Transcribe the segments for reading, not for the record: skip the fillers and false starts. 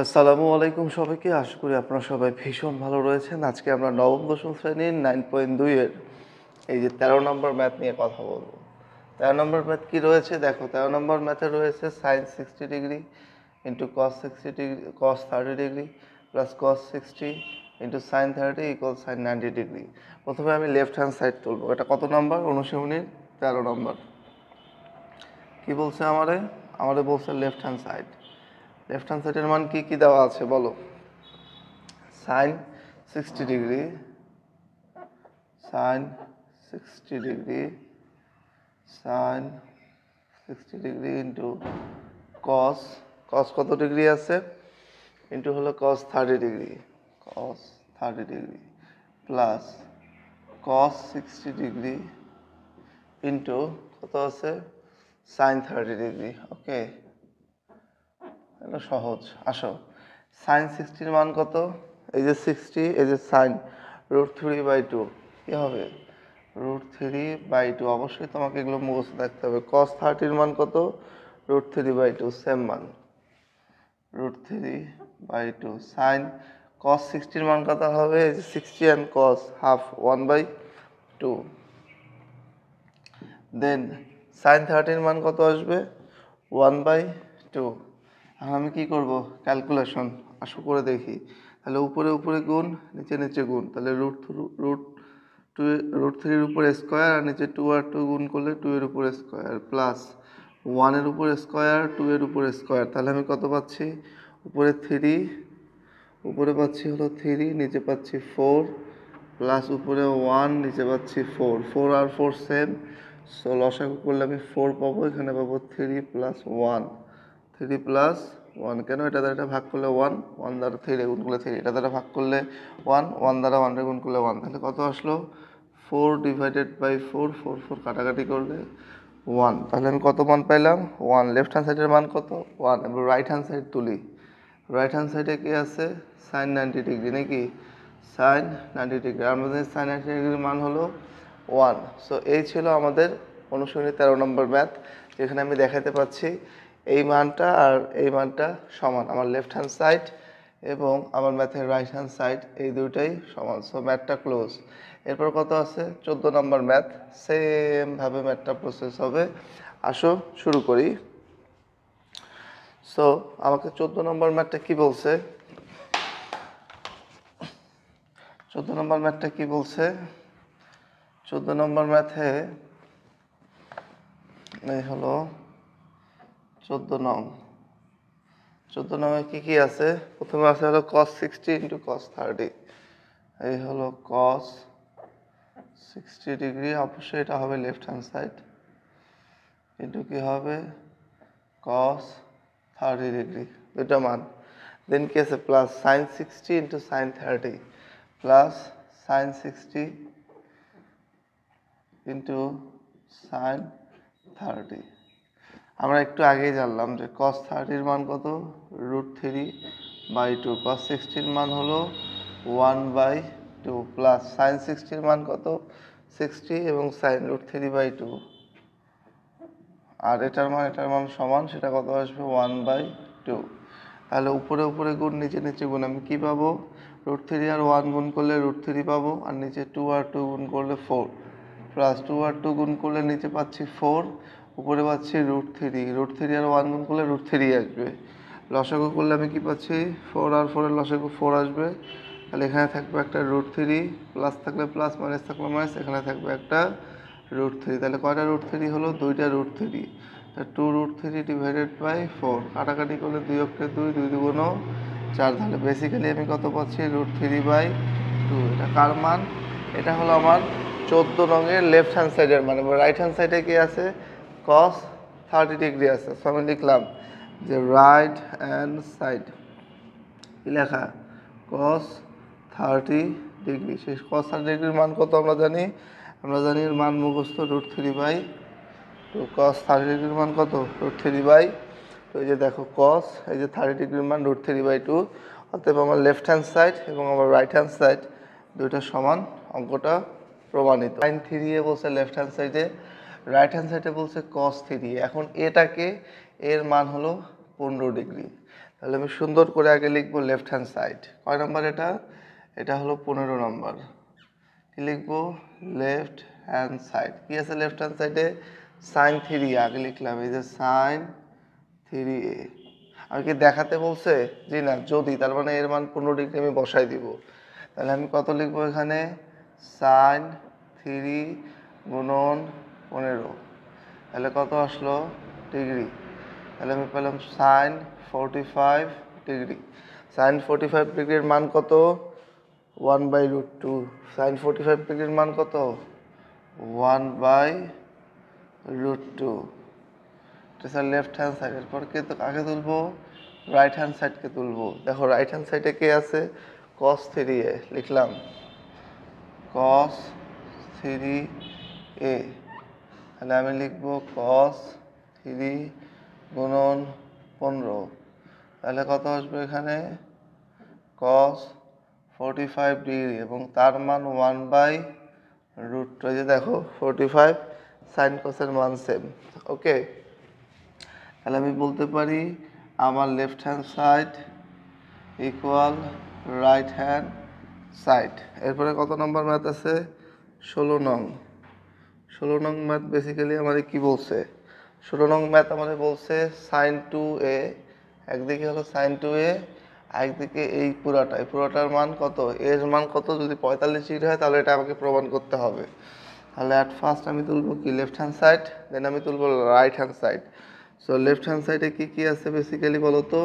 আসসালামু আলাইকুম সবাইকে। আশা করি আপনারা সবাই ভীষণ ভালো রয়েছেন। আজকে আমরা নবম দশম শ্রেণীর 9.2 এর এই যে 13 নম্বর ম্যাথ নিয়ে কথা বলবো। 13 নম্বর ম্যাথ কি রয়েছে দেখো, 13 নম্বর ম্যাথে রয়েছে sin 60 degree into cos 60 degree cos 30 degree plus cos 60 into sin 30 equal sin 90 degree. প্রথমে আমি লেফট হ্যান্ড সাইড তুলবো। এটা কত নম্বর? অনুশীলনীর 13 নম্বর। কি বলছে আমাদের বলছে left hand side. Left hand সাইডের মান কি কি দেওয়া আছে বলো? sin 60 degree sin 60 degree sin 60 degree into cos কত ডিগ্রি আছে ইন্টু হলো cos 30 degree cos 30 degree plus cos 60 degree into কত আছে sin 30 ডিগ্রি। ওকে, এটা সহজ। আসো, sin 60 এর মান কত? এই যে 60, এই যে sin √3/2 কি হবে? √3/2। অবশ্যই তোমাকে এগুলো মুখস্থ রাখতে হবে। cos 30 এর মান কত? √3/2, সেম মান √3/2। sin cos 60 এর মান কত হবে? এই যে 60 and cos half 1/2। Then sin 30 এর মান কত আসবে? 1/2। এখন আমি কি করব? ক্যালকুলেশন আসো করে দেখি। তাহলে উপরে উপরে গুণ, নিচে নিচে গুণ। তাহলে √3 এর উপরে স্কোয়ার আর নিচে 2 আর 2 গুণ করলে 2 এর উপরে স্কোয়ার প্লাস 1 এর উপরে স্কোয়ার 2 এর উপরে স্কোয়ার। তাহলে আমি কত পাচ্ছি? উপরে 3, উপরে পাচ্ছি হলো 3, নিচে পাচ্ছি 4 প্লাস উপরে 1, নিচে পাচ্ছি 4। 4 আর 4 সেম, সো লসাগু করলে আমি 4 পাবো। এখানে পাবো 3 প্লাস 1, 3 প্লাস 1। কেন? এটা দ্বারা এটা ভাগ করলে 1, 1 দ্বারা 3 গুণ করলে 3, এটা দ্বারা ভাগ করলে 1, 1 দ্বারা 1 গুণ করলে 1। তাহলে কত আসলো? 4/4, 4 4 কাটাকাটি করলে 1। তাহলে আমি কত মান পাইলাম? 1। লেফট হ্যান্ড সাইডের মান কত? 1। এবার রাইট হ্যান্ড সাইড তুলি। রাইট হ্যান্ড সাইডে কি আছে? sin 90 ডিগ্রি নাকি? sin 90 degree. আমাদের sin 90 ডিগ্রির মান হলো 1। সো এই ছিল আমাদের অনুশীলনী 13 নম্বর ম্যাথ, যেখানে আমি দেখাতে পাচ্ছি এই মানটা আর এই মানটা সমান। আমার লেফট হ্যান্ড সাইড এবং আমার ম্যাথের রাইট হ্যান্ড সাইড এই দুইটাই সমান। সো ম্যাথটা ক্লোজ। এরপর কত আছে? 14 নম্বর ম্যাথ। সেমভাবে ম্যাথটা প্রসেস হবে। আসো শুরু করি। সো আমাকে 14 নম্বর ম্যাথটা কি বলছে? 14 নম্বর ম্যাথটা কি বলছে? 14 নম্বর ম্যাথে এই হলো 14 নং। 14 নংয়ে কি কি আছে? প্রথমে আছে হলো cos 60 ইন্টু cos 30। এই হলো cos 60 ডিগ্রি, অবশ্যই এটা হবে লেফট হ্যান্ড সাইড, ইন্টু কি হবে? cos 30 ডিগ্রি, দুটো মান। দেন কি আছে? Plus sin 60 into sin 30 plus sin 60 into sin 30। আমরা একটু আগেই জানলাম যে cos 30 এর মান কত? √3/2। cos 60 এর মান হলো 1/2 প্লাস sin 60 এর মান কত? 60 এবং sin √3/2। আর এটার মান সমান, সেটা কত আসবে? 1/2। তাহলে উপরে উপরে গুণ, নিচে নিচে গুণ। আমি কি পাবো? √3 আর 1 গুণ করলে √3 পাবো, আর নিচে 2 আর 2 গুণ করলে 4 প্লাস 2 আর 2 গুণ করলে নিচে পাচ্ছি 4, উপরে পাচ্ছি √3। √3 আর 1 গুণ করলে √3 আসবে। লসাগু করলে আমি কি পাচ্ছি? 4 আর 4 এর লসাগু 4 আসবে। তাহলে এখানে থাকবে একটা √3, প্লাস থাকলে প্লাস, মাইনাস থাকলে মাইনাস, এখানে থাকবে একটা √3। তাহলে কয়টা √3 হলো? দুইটা √3। 2√3 ডিভাইডেড বাই 4, কাটাকাটি করলে 2 অক্ষে 2, 2 দুগুণ 4। তাহলে বেসিক্যালি আমি কত পাচ্ছি? √3/2। এটা কার মান? এটা হলো আমার 14 রঙের লেফট হ্যান্ড সাইডের মান। এবং রাইট হ্যান্ড সাইডে কি আছে? cos 30 ডিগ্রি আছে। সো আমি লিখলাম যে রাইট হ্যান্ড সাইড কি লেখা? cos 30 degree. সেই cos 30 ডিগ্রির মান কত আমরা জানি? আমরা জানি এর মান মুখস্থ √3/2। cos 30 ডিগ্রির মান কত? √3/2। এই যে দেখো cos, এই যে 30 ডিগ্রির মান √3/2। অতএব আমার লেফট হ্যান্ড সাইড এবং আমার রাইট হ্যান্ড সাইড দুইটা সমান। অঙ্কটা প্রমাণিত। sin 3 এ বলছে লেফট হ্যান্ড সাইডে, রাইট হ্যান্ড সাইডে বলছে cos 3। এখন এটাকে, এর মান হলো 15 ডিগ্রি। তাহলে আমি সুন্দর করে আগে লিখবো লেফট হ্যান্ড সাইড। কয় নম্বর এটা? এটা হলো 15 নম্বর। কি লিখবো? Left hand side. কি আছে লেফট হ্যান্ড সাইডে? সাইন 3a আগে লিখলাম, এই যে সাইন 3a। আমি কি দেখাতে বলছে? জি না, যদি, তার মানে এর মান 15 ডিগ্রি আমি বসাই দিব। তাহলে আমি কত লিখবো এখানে? সাইন 3 গুণন 15, তাহলে কত আসলো ডিগ্রি? তাহলে আমি পেলাম সাইন 45 ডিগ্রি। সাইন 45 ডিগ্রির মান কত? 1/√2। সাইন 45 ডিগ্রির মান কত? 1/√2। এটা স্যার লেফট হ্যান্ড সাইড। এরপর কাকে তুলবো? রাইট হ্যান্ড সাইডকে তুলবো। দেখো রাইট হ্যান্ড সাইডে কে আছে? cos 3a লিখলাম, cos 3a। তাহলে আমি লিখবো cos 3 গুণন 15, তাহলে কত আসবে এখানে? cos 45 ডিগ্রি এবং তার মান 1/√2। এই যে দেখো 45 সাইন কসের মান সেম। ওকে, তাহলে আমি বলতে পারি আমার left hand side equal right hand side. এরপরে কত নম্বর ম্যাথ আছে? 16 নং। 16 নং ম্যাথ বেসিক্যালি আমাদের কি বলছে? 16 নং ম্যাথ আমাদের বলছে সাইন 2a, একদিকে হলো সাইন 2a, একদিকে এই পুরোটার মান কত? এর মান কত? যদি 45 ডিগ্রি হয় তাহলে এটা আমাকে প্রমাণ করতে হবে। তাহলে অ্যাট ফার্স্ট আমি তুলবো কি? লেফট হ্যান্ড সাইড, দেন আমি তুলবো right hand side. So left hand সাইডে কি কি আছে বেসিক্যালি বলো তো?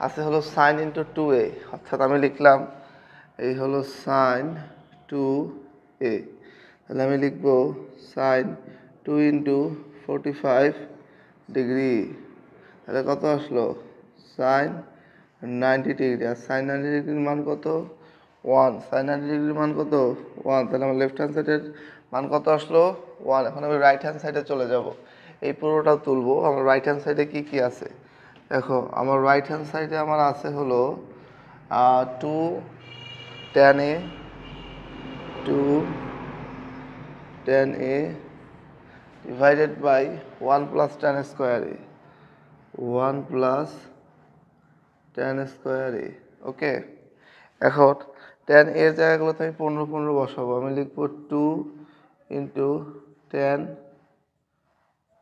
আছে হলো সাইন ইন্টু 2a, অর্থাৎ আমি লিখলাম এই হলো সাইন 2a। তাহলে আমি লিখবো সাইন 2 ইন্টু 45 ডিগ্রি, তাহলে কত আসলো? Sign 90 degree. আর সাইন 90 ডিগ্রির মান কত? 1। সাইন 90 ডিগ্রির মান কত? 1। তাহলে আমার লেফট হ্যান্ড সাইডের মান কত আসলো? 1। এখন আমি রাইট হ্যান্ড সাইডে চলে যাব, এই পুরোটাও তুলবো। আমার রাইট হ্যান্ড সাইডে কি কি আছে দেখো। আমার রাইট হ্যান্ড সাইডে আমার আছে হলো 2 tan a, 2 tan a divided by 1 plus tan square a, 1 plus tan square a। ওকে, এখন tan এর জায়গাগুলোতে আমি 15 বসাবো। আমি লিখবো 2 ইন্টু tan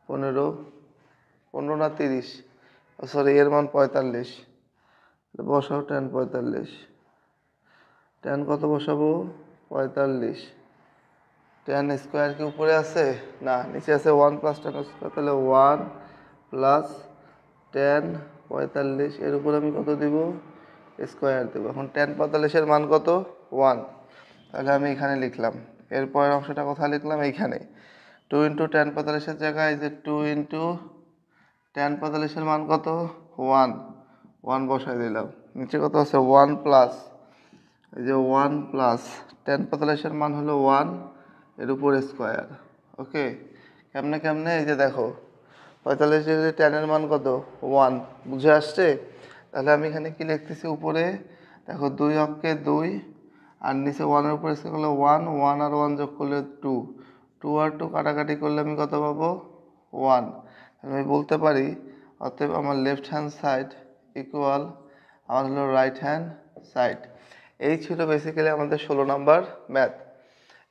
15, 15 না 30, সরি এর মান 45, বসাও tan 45। tan কত বসাবো? 45। tan স্কোয়ার কি উপরে আছে? না, নিচে আছে 1 প্লাস tan স্কোয়ার, তাহলে 1 প্লাস tan 45, এর উপর আমি কত দিব? স্কোয়ার দেবো। এখন tan 45-এর মান কত? 1। তাহলে আমি এখানে লিখলাম। এরপরের অংশটা কোথায় লিখলাম? এইখানে 2 ইন্টু tan 45-এর জায়গায় যে 2 ইন্টু tan 45-এর মান কত? 1, 1 বসাই দিলাম। নিচে কত আছে? 1 প্লাস, এই যে 1 প্লাস tan 45-এর মান হলো 1, এর উপর স্কোয়ার। ওকে, কেমনে কেমনে? এই যে দেখো 45 ডিগ্রি ট্যানের মান কত? 1, বুঝে আসছে? তাহলে আমি এখানে কি লিখতেছি? উপরে দেখো 2 অক্ষে 2, আর নিচে 1-এর উপর স্কোয়ার করলে 1, 1 আর 1 যোগ করলে 2, 2 আর 2 কাটাকাটি করলে আমি কত পাবো? 1। আমি বলতে পারি অতএব আমার লেফট হ্যান্ড সাইড ইকুয়াল আমার হলো রাইট হ্যান্ড সাইড। এই ছিল বেসিক্যালি আমাদের 16 নম্বর ম্যাথ।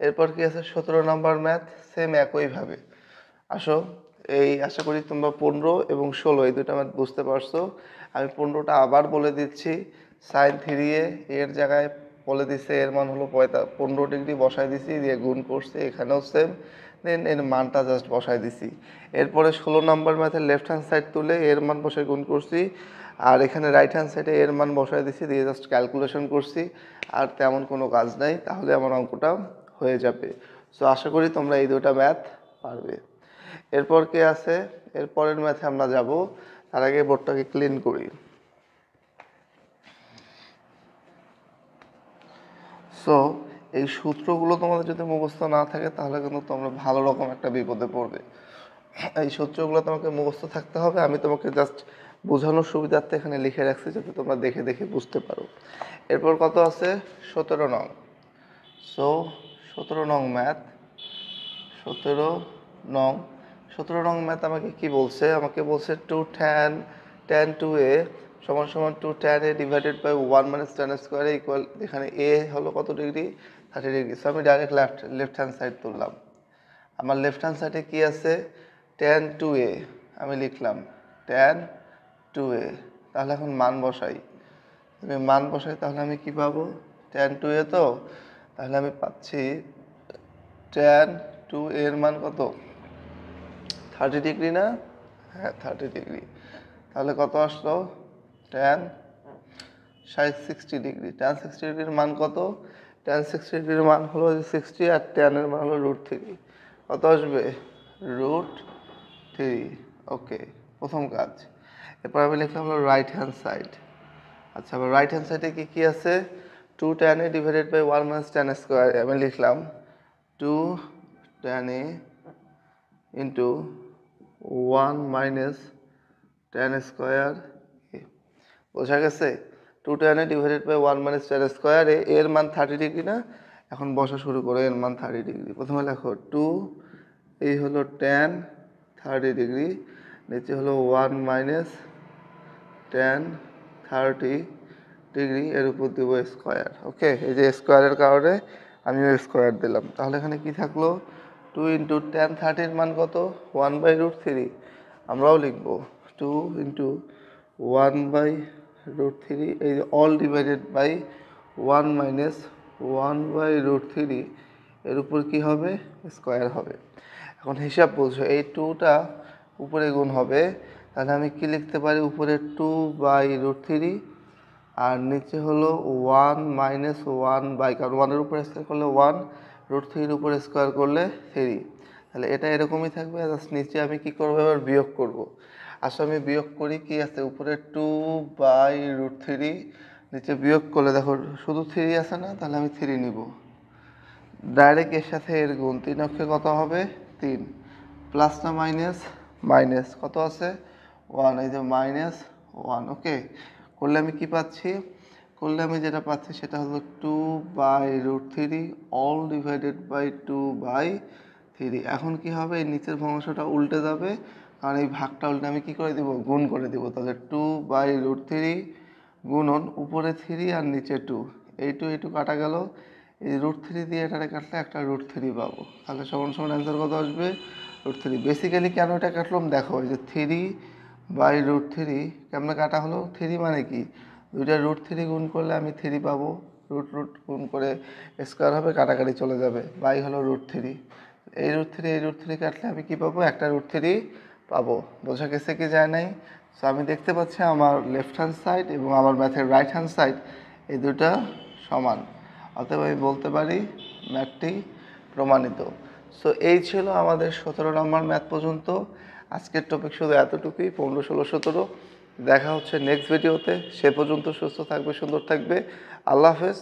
এরপর কি আছে? 17 নম্বর ম্যাথ, সেম একইভাবে। আসো, এই আশা করি তোমরা 15 এবং 16 এই দুটো ম্যাথ বুঝতে পারছো। আমি 15টা আবার বলে দিচ্ছি। সাইন 3a এর জায়গায় বলে দিচ্ছে এর মান হলো 15 ডিগ্রি, বসাই দিছি, দিয়ে গুণ করছি, এখানেও সেম, দেন এর মানটা জাস্ট বসাই দিছি। এরপরে 16 নম্বর ম্যাথের লেফট হ্যান্ড সাইড তুলে এর মান বসে গুণ করছি, আর এখানে রাইট হ্যান্ড সাইডে এর মান বসাই দিছি, দিয়ে জাস্ট ক্যালকুলেশন করছি। আর তেমন কোনো কাজ নাই, তাহলে আমার অঙ্কটা হয়ে যাবে। সো আশা করি তোমরা এই দুটো ম্যাথ পারবে। এরপর কে আছে? এরপরের ম্যাথে আমরা যাব, তার আগে বোর্ডটাকে ক্লিন করি। সো এই সূত্রগুলো তোমাদের যদি মুখস্থ না থাকে তাহলে কিন্তু তোমরা ভালো রকম একটা বিপদে পড়বে। এই সূত্রগুলো তোমাকে মুখস্থ থাকতে হবে। আমি তোমাকে জাস্ট বোঝানোর সুবিধার্থে এখানে লিখে রাখছি যাতে তোমরা দেখে দেখে বুঝতে পারো। এরপর কত আছে? 17 নং। সো 17 নং ম্যাথ, 17 নং 17 নং ম্যাথ আমাকে কি বলছে? আমাকে বলছে 2 tan 2a সমান সমান 2 tan a divided by 1 minus tan square equal, এখানে a হলো কত ডিগ্রি, 30 ডিগ্রি। সো আমি ডাইরেক্ট লেফট হ্যান্ড সাইড তুললাম। আমার লেফট হ্যান্ড সাইডে কি আছে, tan 2a আমি লিখলাম tan 2a। তাহলে এখন মান বসাই, আমি মান বসাই তাহলে আমি কি পাবো, tan 2a তো, তাহলে আমি পাচ্ছি tan 2a এর মান কত, 30 ডিগ্রি না, হ্যাঁ 30 ডিগ্রি। তাহলে কত আসলো, tan 60 ডিগ্রি। tan 60 ডিগ্রির মান কত, tan 60 ডিগ্রির মান হলো 60 আর tan এর মান হলো √3। কত আসবে, √3। ওকে, প্রথম কাজ। এরপর আমি লিখলাম হলো রাইট হ্যান্ড সাইড। আচ্ছা, আবার রাইট হ্যান্ড সাইডে কি কি আছে, 2 tan a divided by 1 minus tan square, আমি লিখলাম 2 tan a into 1 minus tan square. বোঝা গেছে, 2 tan a divided by 1 minus tan square, এর মান 30 ডিগ্রি না, এখন বসা শুরু করে, এর মান 30 ডিগ্রি। প্রথমে লেখো 2, এই হলো tan 30 ডিগ্রি, নিচে হলো 1 মাইনাস tan 30 ডিগ্রি, এর উপর দিব স্কোয়ার। ওকে, এই যে স্কোয়ারের কারণে আমিও স্কোয়ার দিলাম। তাহলে এখানে কি থাকলো, 2 ইন্টু tan 30 মান কত, 1 বাই √3। আমরাও লিখবো 2 ইন্টু 1 বাই √3, এই যে all divided by 1 minus 1 by √3, এর উপর কি হবে, স্কোয়ার হবে। এখন হিসাব বলছো, এই 2টা উপরে গুণ হবে, তাহলে আমি কি লিখতে পারি, উপরে 2 বাই √3 আর নিচে হলো 1 মাইনাস 1 বাই, কারণ 1-এর উপরে স্কোয়ার করলে 1, √3-এর উপরে স্কোয়ার করলে 3। তাহলে এটা এরকমই থাকবে। জাস্ট নিচে আমি কি করবো, এবার বিয়োগ করব। আসলে আমি বিয়োগ করি, কি আছে উপরে 2 বাই √3, নিচে বিয়োগ করলে দেখো শুধু 3 আছে না, তাহলে আমি 3 নিব। ডাইরেক্ট এর সাথে এর গুণ, 3 অক্ষে কত হবে, 3, প্লাস না মাইনাস, মাইনাস কত আছে 1, এই যে মাইনাস 1। ওকে, করলে আমি কি পাচ্ছি, করলে আমি যেটা পাচ্ছি সেটা হলো 2 by √3 all divided by 2 by 3। এখন কি হবে, এই নিচের ভগ্নাংশটা উল্টে যাবে, কারণ এই ভাগটা উল্টে আমি কি করে দিব, গুণ করে দিব। তাহলে 2 বাই √3 গুণন উপরে 3 আর নিচে 2, এই 2 কাটা গেল, এই √3 দিয়ে এটারে কাটলে একটা √3 পাবো। তাহলে সমান সমান অ্যান্সার কত আসবে, √3। বেসিক্যালি কেন এটা কাটলাম দেখো, এই যে 3 বাই √3 কেমন কাটা হলো, 3 মানে কি, দুইটা √3 গুণ করলে আমি 3 পাবো, রুট গুণ করে স্কোয়ার হবে, কাটাকাটি চলে যাবে, বাই হলো √3। এই √3 কাটলে আমি কি পাবো, একটা √3 পাবো। বোঝা গেছে কি যায় নাই। সো আমি দেখতে পাচ্ছি আমার লেফট হ্যান্ড সাইড এবং আমার ম্যাথের রাইট হ্যান্ড সাইড এই দুটা সমান, অতএব আমি বলতে পারি ম্যাথটি প্রমাণিত। সো এই ছিল আমাদের 17 নম্বর ম্যাথ পর্যন্ত। আজকের টপিক শুধু এতটুকুই, 15, 16, 17। দেখা হচ্ছে নেক্সট ভিডিওতে। সে পর্যন্ত সুস্থ থাকবে, সুন্দর থাকবে। আল্লাহ হাফেজ।